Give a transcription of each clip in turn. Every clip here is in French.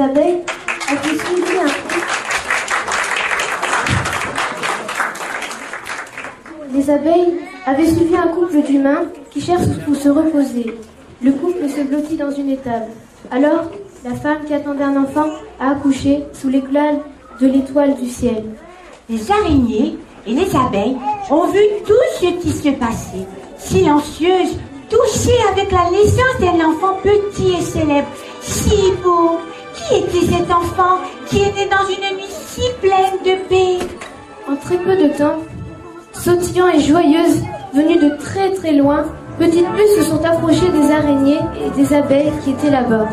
abeilles avaient suivi un couple d'humains qui cherchent où se reposer. Le couple se blottit dans une étable. Alors, la femme qui attendait un enfant a accouché sous l'éclat de l'étoile du ciel. Les araignées et les abeilles ont vu tout ce qui se passait, silencieuses, touchées avec la naissance d'un enfant petit et célèbre, si beau. Qui était cet enfant qui est né dans une nuit si pleine de paix? En très peu de temps, sautillant et joyeuse, venues de très très loin, petites puces se sont approchées des araignées et des abeilles qui étaient là-bas.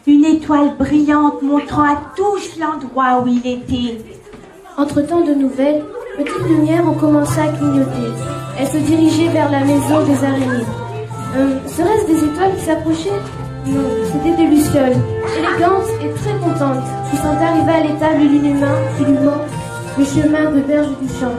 Une étoile brillante montrant à tous l'endroit où il était. Entre tant de nouvelles, petites lumières ont commencé à clignoter. Elles se dirigeaient vers la maison des araignées. Serait-ce des étoiles qui s'approchaient? Non, c'était des lucioles, élégantes et très contentes, qui sont arrivées à l'étable l'inhumain qui lui montre le chemin de berge du champ.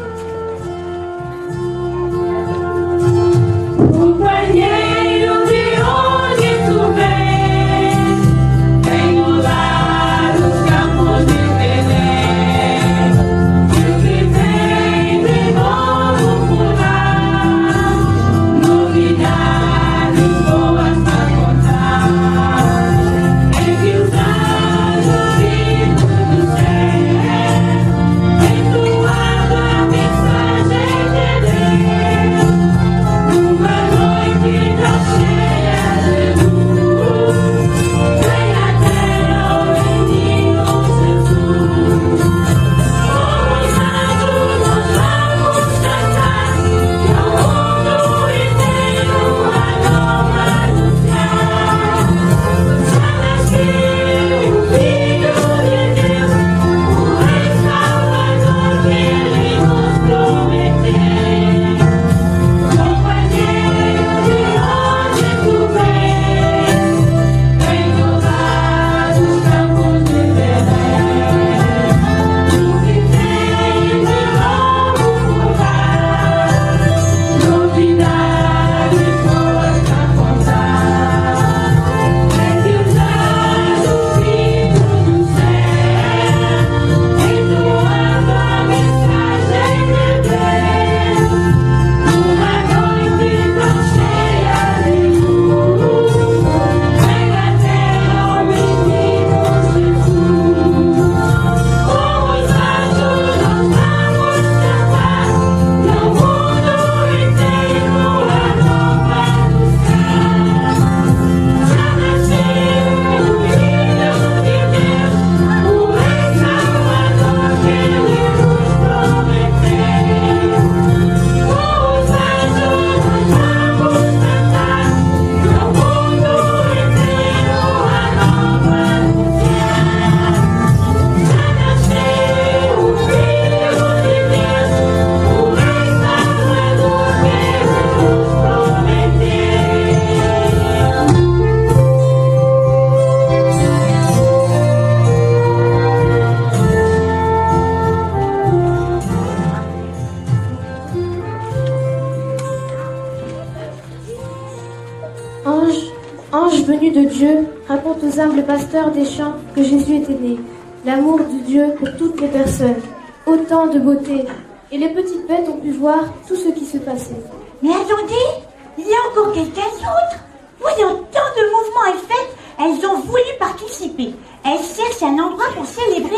Uma noite raconte aux humbles pasteurs des champs que Jésus était né. L'amour de Dieu pour toutes les personnes. Autant de beauté. Et les petites bêtes ont pu voir tout ce qui se passait. Mais attendez, il y a encore quelqu'un d'autre. Voyant tant de mouvements et fêtes, elles ont voulu participer. Elles cherchent un endroit pour célébrer